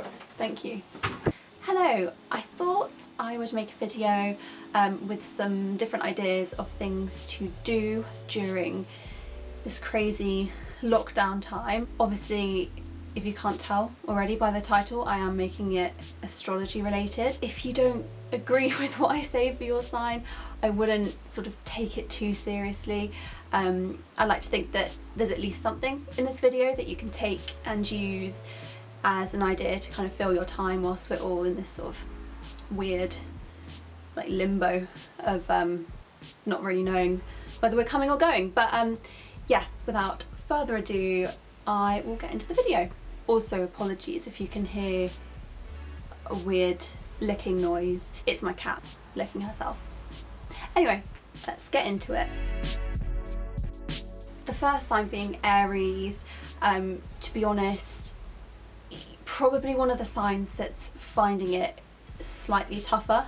luck. Thank you. Hello, I thought I would make a video with some different ideas of things to do during this crazy lockdown time. Obviously, if you can't tell already by the title, I am making it astrology related. If you don't agree with what I say for your sign, I wouldn't sort of take it too seriously. I like to think that there's at least something in this video that you can take and use as an idea to kind of fill your time whilst we're all in this sort of weird like limbo of not really knowing whether we're coming or going. But yeah, without further ado, I will get into the video. Also, apologies if you can hear a weird licking noise. It's my cat licking herself. Anyway, let's get into it. The first sign being Aries. To be honest, probably one of the signs that's finding it slightly tougher.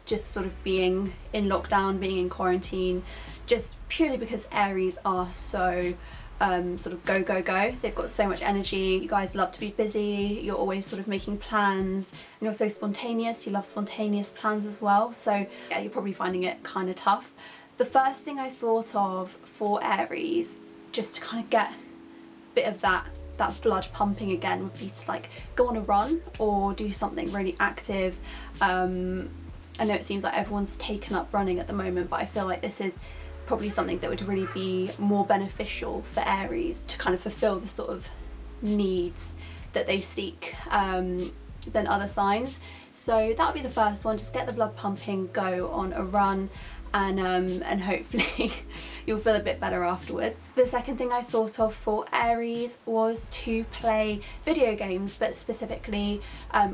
Just sort of being in lockdown, being in quarantine, just purely because Aries are so sort of go go go. They've got so much energy. You guys love to be busy, you're always sort of making plans, and you're so spontaneous. You love spontaneous plans as well, so yeah, you're probably finding it kind of tough. The first thing I thought of for Aries, just to kind of get a bit of that blood pumping again, would be to like go on a run or do something really active. I know it seems like everyone's taken up running at the moment, but I feel like this is probably something that would really be more beneficial for Aries to kind of fulfill the sort of needs that they seek than other signs. So that would be the first one. Just get the blood pumping, go on a run, and hopefully you'll feel a bit better afterwards. The second thing I thought of for Aries was to play video games, but specifically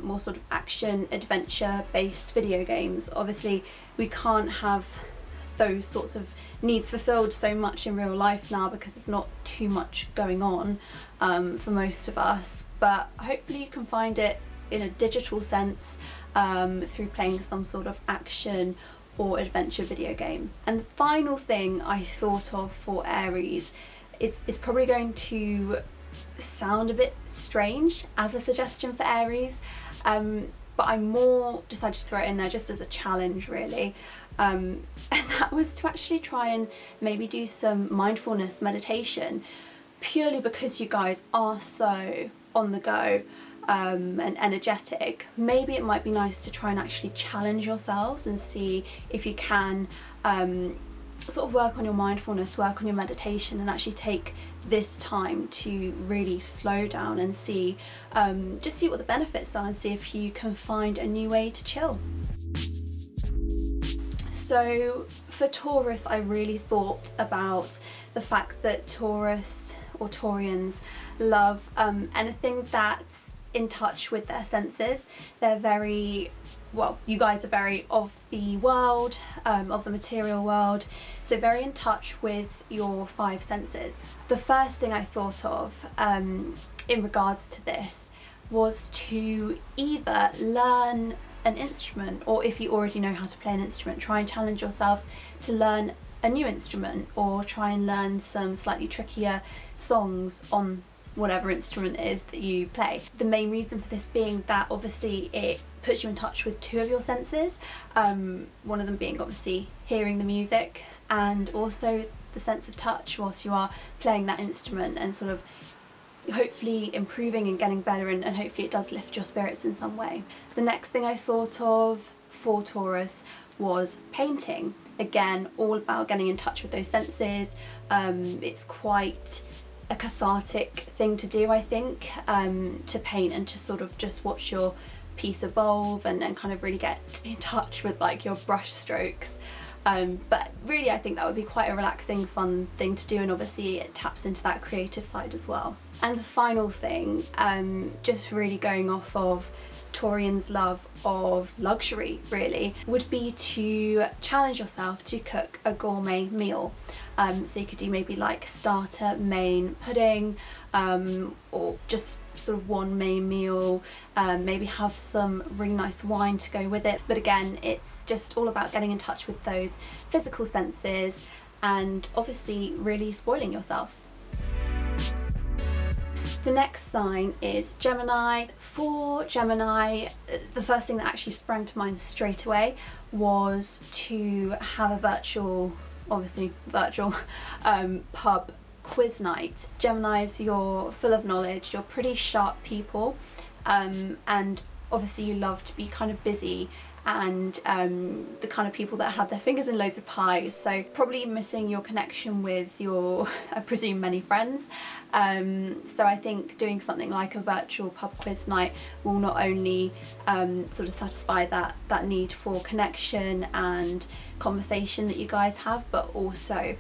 more sort of action adventure based video games. Obviously we can't have those sorts of needs fulfilled so much in real life now because there's not too much going on for most of us, but hopefully you can find it in a digital sense through playing some sort of action or adventure video game. And the final thing I thought of for Aries is probably going to sound a bit strange as a suggestion for Aries, but I more decided to throw it in there just as a challenge really, and that was to actually try and maybe do some mindfulness meditation, purely because you guys are so on the go and energetic. Maybe it might be nice to try and actually challenge yourselves and see if you can sort of work on your mindfulness, work on your meditation, and actually take this time to really slow down and see just see what the benefits are and see if you can find a new way to chill. So for Taurus, I really thought about the fact that Taurus or Taurians love anything that's in touch with their senses. They're very, well, you guys are very of the world, of the material world, so very in touch with your five senses. The first thing I thought of in regards to this was to either learn an instrument, or if you already know how to play an instrument, try and challenge yourself to learn a new instrument, or try and learn some slightly trickier songs on whatever instrument it is that you play. The main reason for this being that obviously it puts you in touch with two of your senses, one of them being obviously hearing the music, and also the sense of touch whilst you are playing that instrument, and sort of hopefully improving and getting better, and hopefully it does lift your spirits in some way. The next thing I thought of for Taurus was painting. Again, all about getting in touch with those senses. It's quite a cathartic thing to do, I think, to paint and to sort of just watch your piece evolve and kind of really get in touch with like your brush strokes. But really I think that would be quite a relaxing, fun thing to do, and obviously it taps into that creative side as well. And the final thing, just really going off of Taurians' love of luxury really, would be to challenge yourself to cook a gourmet meal. So you could do maybe like starter, main, pudding, or just sort of one main meal, maybe have some really nice wine to go with it. But again, it's just all about getting in touch with those physical senses and obviously really spoiling yourself. The next sign is Gemini. For Gemini, the first thing that actually sprang to mind straight away was to have a virtual, obviously virtual, pub quiz night. Geminis, you're full of knowledge, you're pretty sharp people, and obviously you love to be kind of busy and the kind of people that have their fingers in loads of pies, so probably missing your connection with your, I presume, many friends. So I think doing something like a virtual pub quiz night will not only sort of satisfy that need for connection and conversation that you guys have, but also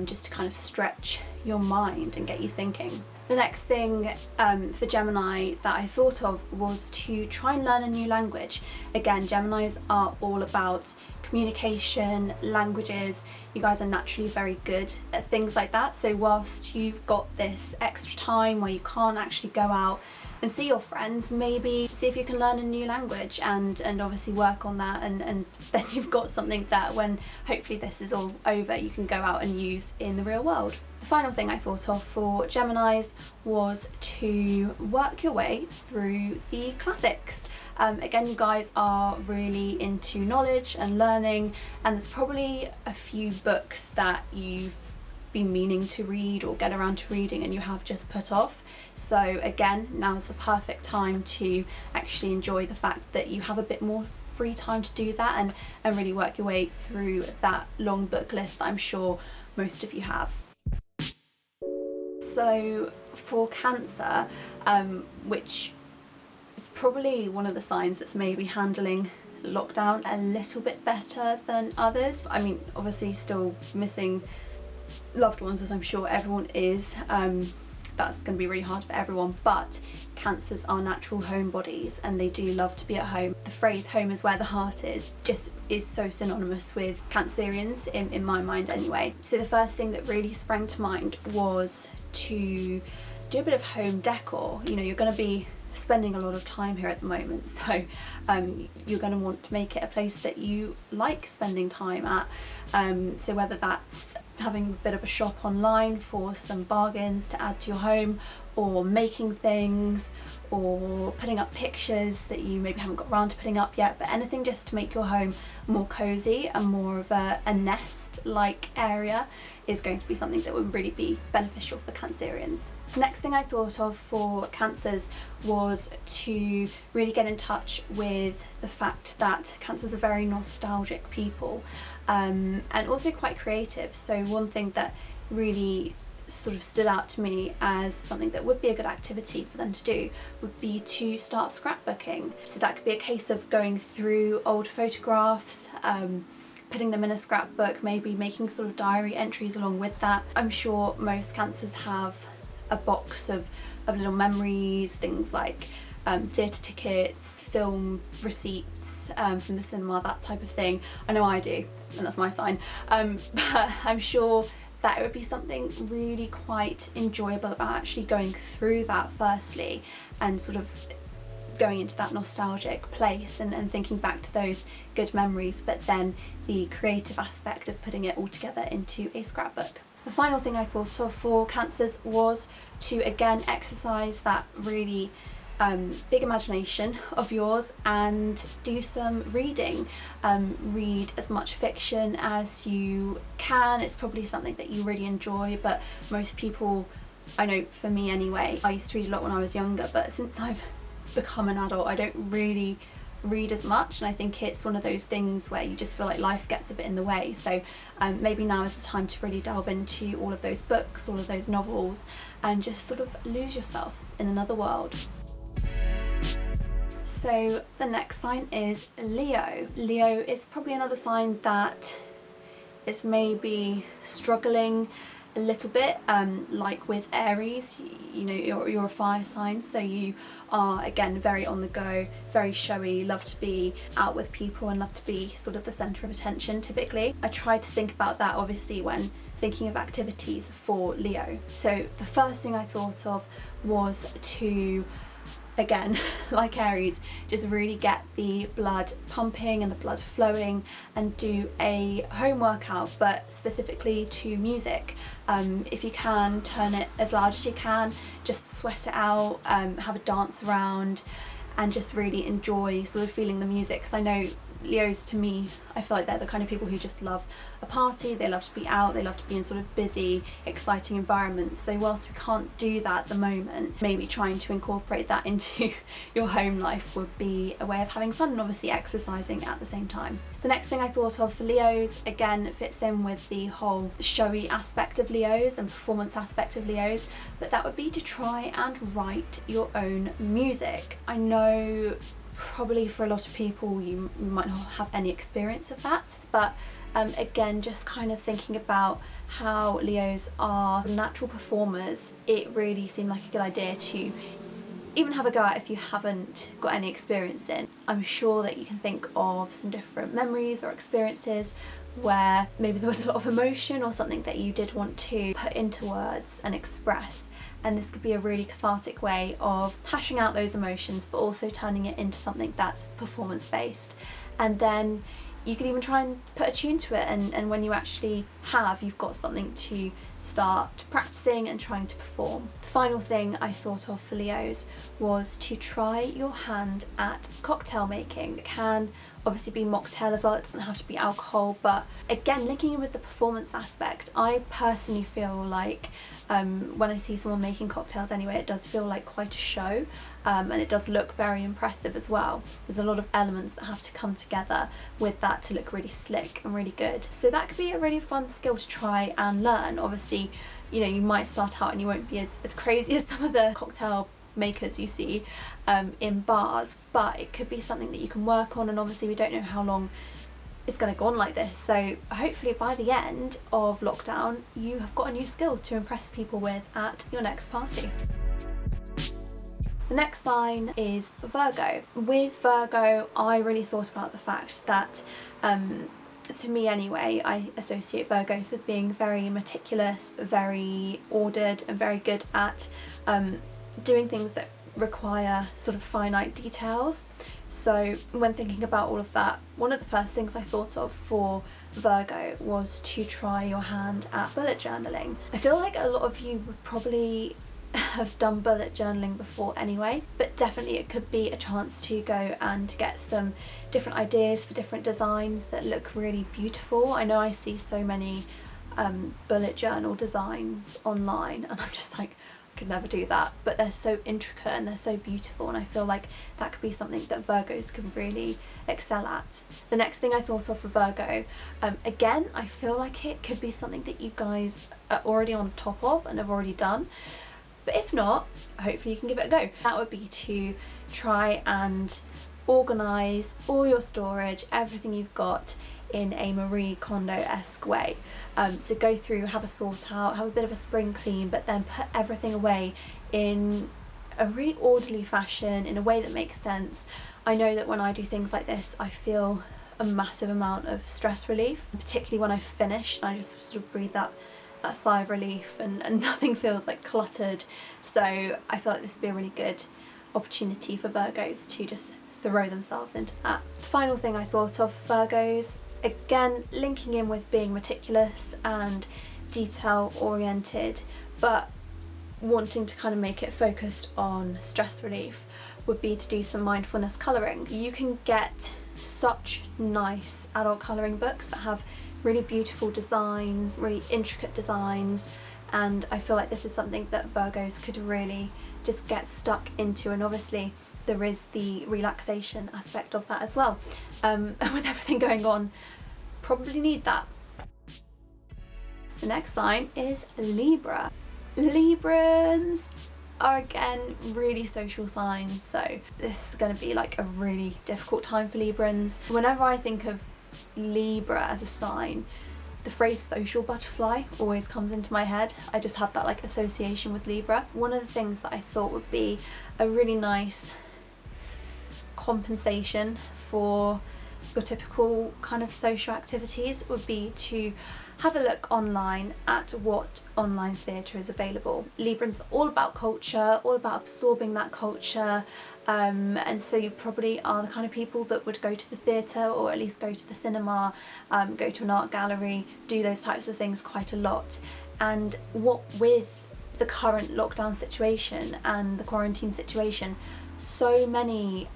just to kind of stretch your mind and get you thinking. The next thing for Gemini that I thought of was to try and learn a new language. Again, Geminis are all about communication, languages. You guys are naturally very good at things like that. So whilst you've got this extra time where you can't actually go out and see your friends, maybe see if you can learn a new language and obviously work on that, and then you've got something that when hopefully this is all over you can go out and use in the real world. The final thing I thought of for Geminis was to work your way through the classics. Again, you guys are really into knowledge and learning, and there's probably a few books that you've been meaning to read or get around to reading and you have just put off. So again, now's the perfect time to actually enjoy the fact that you have a bit more free time to do that and really work your way through that long book list that I'm sure most of you have. So for Cancer, which is probably one of the signs that's maybe handling lockdown a little bit better than others. I mean, obviously still missing loved ones, as I'm sure everyone is. That's going to be really hard for everyone, but Cancers are natural homebodies and they do love to be at home. The phrase "home is where the heart is" just is so synonymous with Cancerians in my mind anyway. So the first thing that really sprang to mind was to do a bit of home decor. You know, you're going to be spending a lot of time here at the moment, so you're going to want to make it a place that you like spending time at. So whether that's having a bit of a shop online for some bargains to add to your home, or making things, or putting up pictures that you maybe haven't got around to putting up yet, but anything just to make your home more cozy and more of a nest like area is going to be something that would really be beneficial for Cancerians. The next thing I thought of for Cancers was to really get in touch with the fact that Cancers are very nostalgic people, and also quite creative. So one thing that really sort of stood out to me as something that would be a good activity for them to do would be to start scrapbooking. So that could be a case of going through old photographs, putting them in a scrapbook, maybe making sort of diary entries along with that. I'm sure most Cancers have a box of little memories, things like theatre tickets, film receipts from the cinema, that type of thing. I know I do, and that's my sign. But I'm sure that it would be something really quite enjoyable about actually going through that firstly and sort of going into that nostalgic place and thinking back to those good memories, but then the creative aspect of putting it all together into a scrapbook. The final thing I thought of for Cancers was to again exercise that really big imagination of yours and do some reading. Read as much fiction as you can. It's probably something that you really enjoy, but most people, I know for me anyway, I used to read a lot when I was younger, but since I've become an adult I don't really read as much, and I think it's one of those things where you just feel like life gets a bit in the way. So maybe now is the time to really delve into all of those books, all of those novels, and just sort of lose yourself in another world. So the next sign is Leo. Leo is probably another sign that is maybe struggling a little bit, like with Aries. You know, you're a fire sign, so you are again very on the go, very showy, love to be out with people and love to be sort of the centre of attention typically. I try to think about that obviously when thinking of activities for Leo. So the first thing I thought of was to again, like Aries, just really get the blood pumping and the blood flowing, and do a home workout, but specifically to music. If you can, turn it as loud as you can, just sweat it out, have a dance around, and just really enjoy sort of feeling the music. Because I know Leos, to me, I feel like they're the kind of people who just love a party, they love to be out, they love to be in sort of busy, exciting environments. So whilst we can't do that at the moment, maybe trying to incorporate that into your home life would be a way of having fun, and obviously exercising at the same time. The next thing I thought of for Leos, again, fits in with the whole showy aspect of Leos and performance aspect of Leos, but that would be to try and write your own music. I know probably for a lot of people you might not have any experience of that, but again, just kind of thinking about how Leos are natural performers, it really seemed like a good idea to even have a go at if you haven't got any experience in. I'm sure that you can think of some different memories or experiences where maybe there was a lot of emotion or something that you did want to put into words and express, and this could be a really cathartic way of hashing out those emotions, but also turning it into something that's performance based. And then you could even try and put a tune to it, and when you actually have, you've got something to start practicing and trying to perform. The final thing I thought of for Leos was to try your hand at cocktail making. It can obviously be mocktail as well, it doesn't have to be alcohol, but again, linking in with the performance aspect, I personally feel like when I see someone making cocktails anyway, it does feel like quite a show, and it does look very impressive as well. There's a lot of elements that have to come together with that to look really slick and really good. So that could be a really fun skill to try and learn. Obviously, you know, you might start out and you won't be as crazy as some of the cocktail makers you see in bars, but it could be something that you can work on, and obviously we don't know how long it's going to go on like this, so hopefully by the end of lockdown you have got a new skill to impress people with at your next party. The next sign is Virgo. With Virgo, I really thought about the fact that to me anyway, I associate Virgos with being very meticulous, very ordered, and very good at doing things that require sort of finite details. So when thinking about all of that, one of the first things I thought of for Virgo was to try your hand at bullet journaling. I feel like a lot of you would probably have done bullet journaling before anyway, but definitely it could be a chance to go and get some different ideas for different designs that look really beautiful. I know I see so many bullet journal designs online, and I'm just like, I could never do that, but they're so intricate and they're so beautiful, and I feel like that could be something that Virgos can really excel at. The next thing I thought of for Virgo, again, I feel like it could be something that you guys are already on top of and have already done, but if not, hopefully you can give it a go. That would be to try and organise all your storage, everything you've got, in a Marie Kondo-esque way. So go through, have a sort out, have a bit of a spring clean, but then put everything away in a really orderly fashion, in a way that makes sense. I know that when I do things like this, I feel a massive amount of stress relief, particularly when I've finished, and I just sort of breathe that sigh of relief, and nothing feels like cluttered. So I feel like this would be a really good opportunity for Virgos to just throw themselves into that. The final thing I thought of for Virgos, again linking in with being meticulous and detail oriented, but wanting to kind of make it focused on stress relief, would be to do some mindfulness colouring. You can get such nice adult colouring books that have really beautiful designs, really intricate designs, and I feel like this is something that Virgos could really just get stuck into, and obviously there is the relaxation aspect of that as well, and with everything going on, probably need that. The next sign is Libra. Librans are again really social signs, so this is going to be like a really difficult time for Librans. Whenever I think of Libra as a sign, the phrase social butterfly always comes into my head. I just have that like association with Libra. One of the things that I thought would be a really nice compensation for your typical kind of social activities would be to have a look online at what online theatre is available. Librans are all about culture, all about absorbing that culture, and so you probably are the kind of people that would go to the theatre, or at least go to the cinema, go to an art gallery, do those types of things quite a lot. And what with the current lockdown situation and the quarantine situation, so many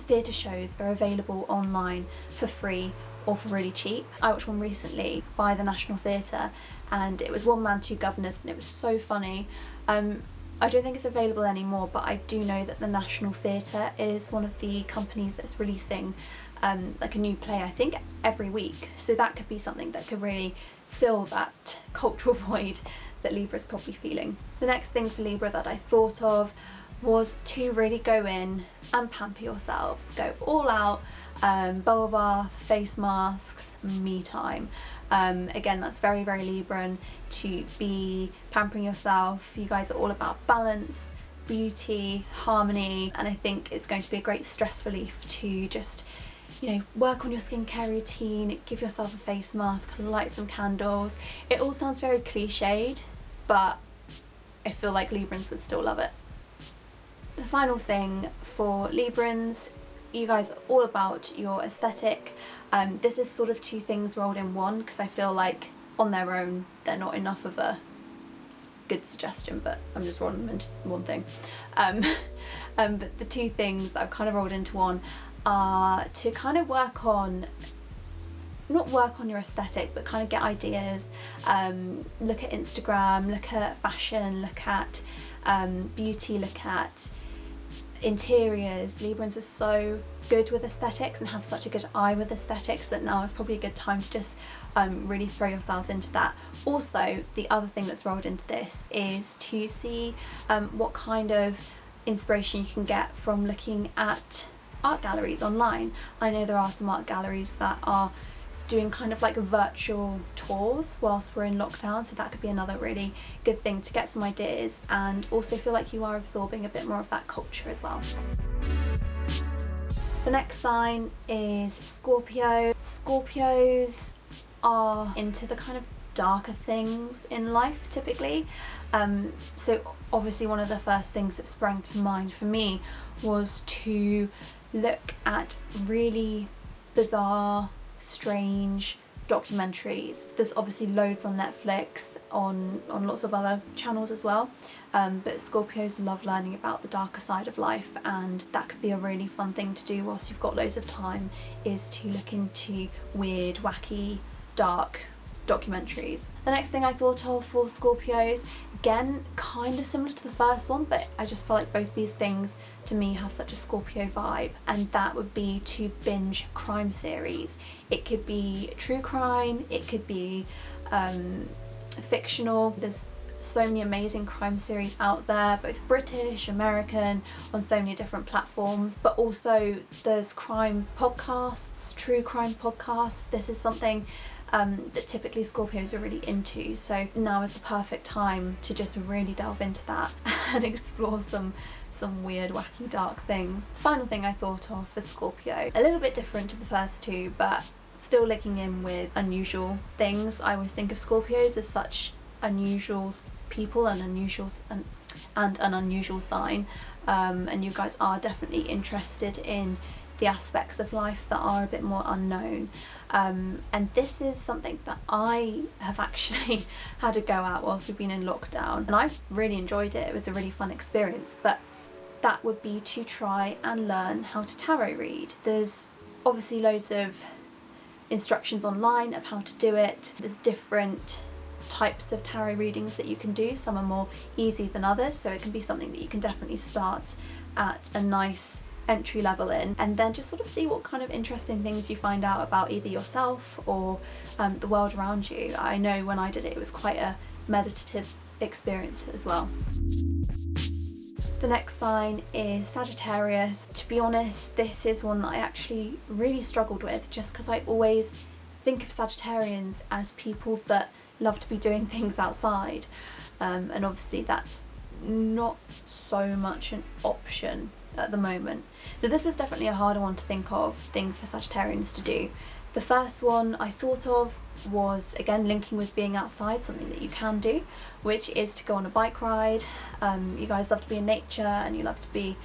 theatre shows are available online for free or for really cheap. I watched one recently by the National Theatre, and it was One Man, Two Governors, and it was so funny. I don't think it's available anymore, but I do know that the National Theatre is one of the companies that's releasing like a new play, I think, every week. So that could be something that could really fill that cultural void that Libra's probably feeling. The next thing for Libra that I thought of was to really go in and pamper yourselves, go all out, bubble bath, face masks, me time. Again, that's very, very Libran to be pampering yourself. You guys are all about balance, beauty, harmony, and I think it's going to be a great stress relief to just, you know, work on your skincare routine, give yourself a face mask, light some candles. It all sounds very cliched, but I feel like Librans would still love it. The final thing for Librans, you guys are all about your aesthetic. This is sort of two things rolled in one, because I feel like on their own they're not enough of a good suggestion, but I'm just rolling them into one thing. But the two things that I've kind of rolled into one are to kind of work on, not work on your aesthetic, but kind of get ideas, look at Instagram, look at fashion, look at beauty, look at interiors. Librans are so good with aesthetics and have such a good eye with aesthetics that now is probably a good time to just really throw yourselves into that. Also, the other thing that's rolled into this is to see what kind of inspiration you can get from looking at art galleries online. I know there are some art galleries that are doing kind of like virtual tours whilst we're in lockdown, so that could be another really good thing to get some ideas and also feel like you are absorbing a bit more of that culture as well. The next sign is Scorpio. Scorpios are into the kind of darker things in life typically, so obviously one of the first things that sprang to mind for me was to look at really bizarre, strange documentaries. There's obviously loads on Netflix, on lots of other channels as well, but Scorpios love learning about the darker side of life, and that could be a really fun thing to do whilst you've got loads of time, is to look into weird, wacky, dark documentaries. The next thing I thought of for Scorpios, again kind of similar to the first one, but I just feel like both these things to me have such a Scorpio vibe, and that would be to binge crime series. It could be true crime, it could be fictional. There's so many amazing crime series out there, both British, American, on so many different platforms, but also there's crime podcasts, true crime podcasts. This is something that typically Scorpios are really into, so now is the perfect time to just really delve into that and explore some weird, wacky, dark things. Final thing I thought of for Scorpio, a little bit different to the first two, but still linking in with unusual things. I always think of Scorpios as such unusual people and an unusual sign, and you guys are definitely interested in the aspects of life that are a bit more unknown, and this is something that I have actually had a go at whilst we've been in lockdown, and I've really enjoyed it. It was a really fun experience, but that would be to try and learn how to tarot read. There's obviously loads of instructions online of how to do it. There's different types of tarot readings that you can do. Some are more easy than others, so it can be something that you can definitely start at a nice entry level in, and then just sort of see what kind of interesting things you find out about either yourself or the world around you. I know when I did it, it was quite a meditative experience as well. The next sign is Sagittarius. To be honest, this is one that I actually really struggled with, just because I always think of Sagittarians as people that love to be doing things outside, and obviously that's not so much an option at the moment. So this was definitely a harder one to think of things for Sagittarians to do. The first one I thought of was, again, linking with being outside, something that you can do, which is to go on a bike ride. You guys love to be in nature and you love to be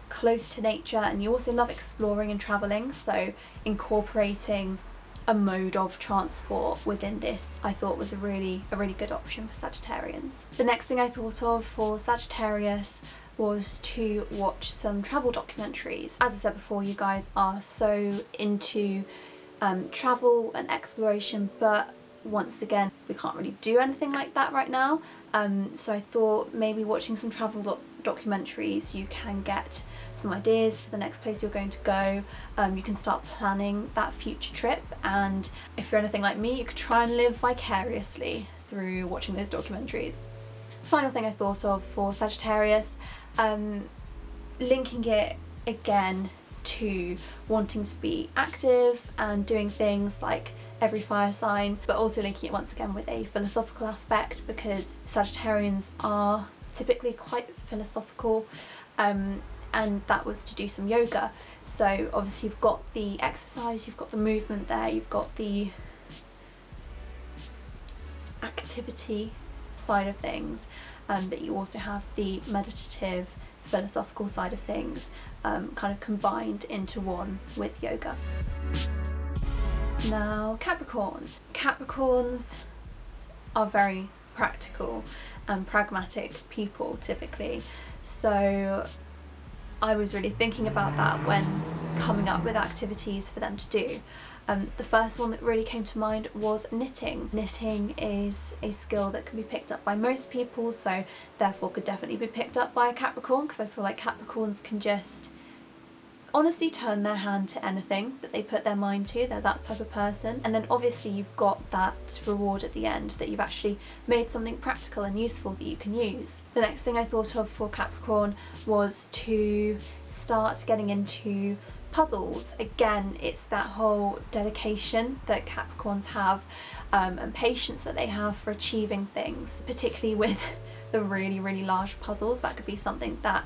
close to nature, and you also love exploring and traveling, so incorporating a mode of transport within this I thought was a really good option for Sagittarians. The next thing I thought of for Sagittarius was to watch some travel documentaries. As I said before, you guys are so into travel and exploration, but once again we can't really do anything like that right now, so I thought maybe watching some travel documentaries you can get some ideas for the next place you're going to go. You can start planning that future trip, and if you're anything like me, you could try and live vicariously through watching those documentaries. Final thing I thought of for Sagittarius, linking it again to wanting to be active and doing things like every fire sign, but also linking it once again with a philosophical aspect, because Sagittarians are typically quite philosophical, and that was to do some yoga. So obviously you've got the exercise, you've got the movement there, you've got the activity side of things, but you also have the meditative philosophical side of things, kind of combined into one with yoga. Now Capricorn. Capricorns are very practical and pragmatic people typically, so I was really thinking about that when coming up with activities for them to do. The first one that really came to mind was knitting. Knitting is a skill that can be picked up by most people, so therefore could definitely be picked up by a Capricorn, because I feel like Capricorns can just honestly turn their hand to anything that they put their mind to. They're that type of person. And then obviously you've got that reward at the end, that you've actually made something practical and useful that you can use. The next thing I thought of for Capricorn was to start getting into puzzles. Again, it's that whole dedication that Capricorns have, and patience that they have for achieving things, particularly with the really large puzzles. That could be something that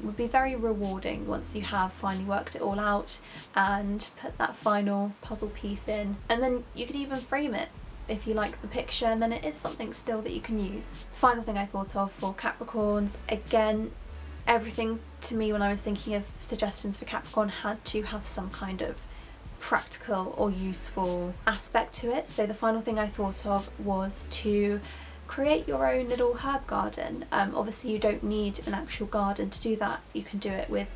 would be very rewarding once you have finally worked it all out and put that final puzzle piece in, and then you could even frame it if you like the picture, and then it is something still that you can use. Final thing I thought of for Capricorns, again, everything to me when I was thinking of suggestions for Capricorn had to have some kind of practical or useful aspect to it. So the final thing I thought of was to create your own little herb garden. Obviously you don't need an actual garden to do that, you can do it with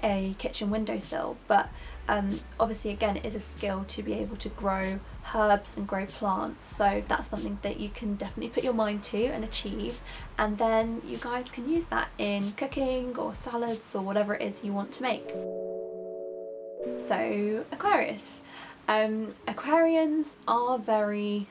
a kitchen windowsill, but obviously again it is a skill to be able to grow herbs and grow plants, so that's something that you can definitely put your mind to and achieve, and then you guys can use that in cooking or salads or whatever it is you want to make. So Aquarius. Aquarians are very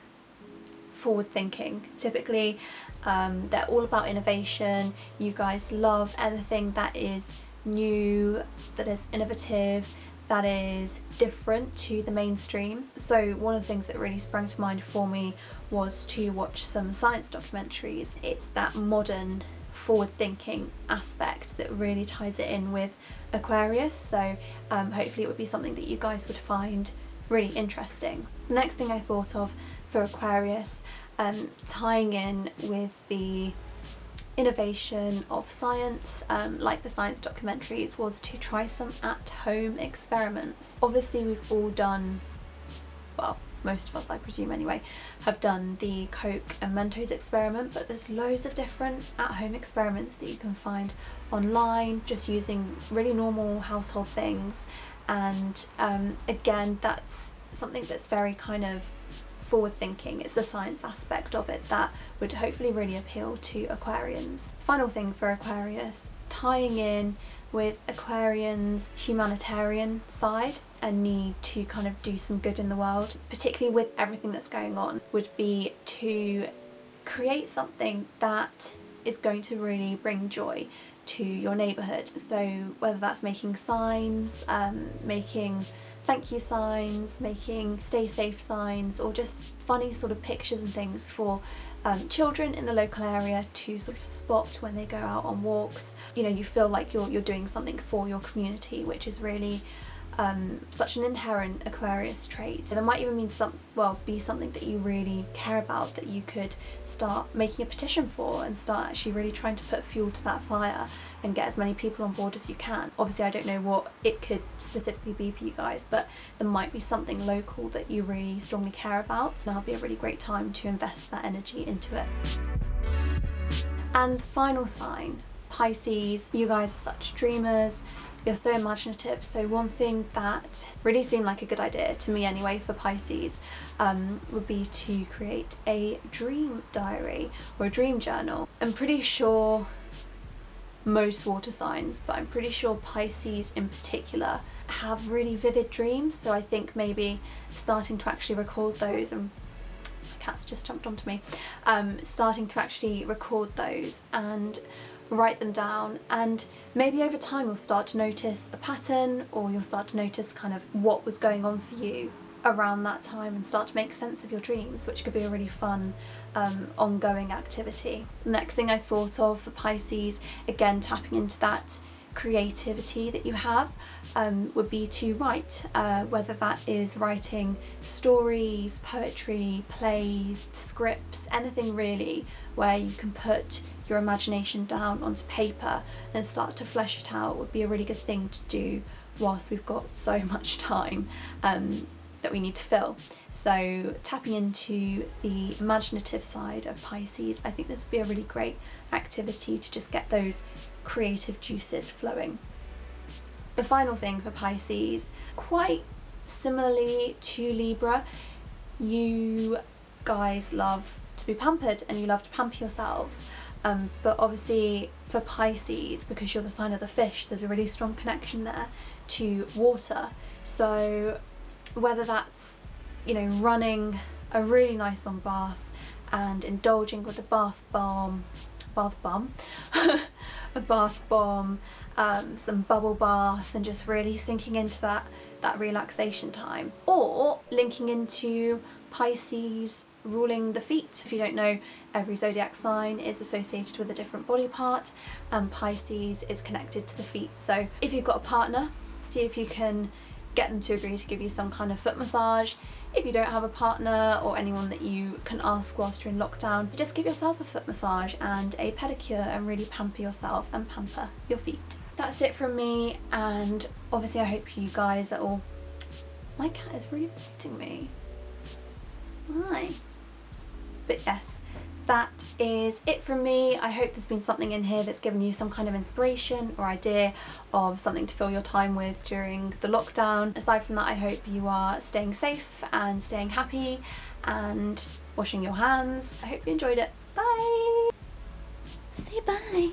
forward thinking typically. They're all about innovation. You guys love anything that is new, that is innovative, that is different to the mainstream. So one of the things that really sprang to mind for me was to watch some science documentaries. It's that modern forward thinking aspect that really ties it in with Aquarius, so hopefully it would be something that you guys would find really interesting. The next thing I thought of for Aquarius, tying in with the innovation of science, like the science documentaries, was to try some at-home experiments. Obviously we've all done, well, most of us I presume anyway, have done the Coke and Mentos experiment, but there's loads of different at-home experiments that you can find online just using really normal household things, and again that's something that's very kind of forward thinking. It's the science aspect of it that would hopefully really appeal to Aquarians. Final thing for Aquarius, tying in with Aquarians' humanitarian side and need to kind of do some good in the world, particularly with everything that's going on, would be to create something that is going to really bring joy to your neighbourhood. So whether that's making signs, making thank you signs, making stay safe signs, or just funny sort of pictures and things for children in the local area to sort of spot when they go out on walks. You know, you feel like you're doing something for your community, which is really such an inherent Aquarius trait. So there might even be something that you really care about that you could start making a petition for and start actually really trying to put fuel to that fire and get as many people on board as you can. Obviously I don't know what it could specifically be for you guys, but there might be something local that you really strongly care about, and that'll be a really great time to invest that energy into it. And final sign, Pisces. You guys are such dreamers. You're so imaginative. So one thing that really seemed like a good idea, to me anyway, for Pisces would be to create a dream diary or a dream journal. I'm pretty sure most water signs, but I'm pretty sure Pisces in particular have really vivid dreams. So I think maybe starting to actually record those, and my cat's just jumped onto me, starting to actually record those and write them down, and maybe over time you'll start to notice a pattern, or you'll start to notice kind of what was going on for you around that time and start to make sense of your dreams, which could be a really fun ongoing activity. The next thing I thought of for Pisces, again tapping into that creativity that you have, would be to write, whether that is writing stories, poetry, plays, scripts, anything really where you can put your imagination down onto paper and start to flesh it out would be a really good thing to do whilst we've got so much time that we need to fill. So tapping into the imaginative side of Pisces, I think this would be a really great activity to just get those creative juices flowing. The final thing for Pisces, quite similarly to Libra, you guys love to be pampered and you love to pamper yourselves. But obviously for Pisces, because you're the sign of the fish, there's a really strong connection there to water. So whether that's, you know, running a really nice long bath and indulging with a bath bomb, a bath bomb, some bubble bath, and just really sinking into that relaxation time, or linking into Pisces ruling the feet. If you don't know, every zodiac sign is associated with a different body part, and Pisces is connected to the feet. So if you've got a partner, see if you can get them to agree to give you some kind of foot massage. If you don't have a partner or anyone that you can ask whilst you're in lockdown, just give yourself a foot massage and a pedicure and really pamper yourself and pamper your feet. That's it from me, and obviously I hope you guys are all... My cat is really biting me. Hi. But yes, that is it from me. I hope there's been something in here that's given you some kind of inspiration or idea of something to fill your time with during the lockdown. Aside from that, I hope you are staying safe and staying happy and washing your hands. I hope you enjoyed it. Bye! Say bye!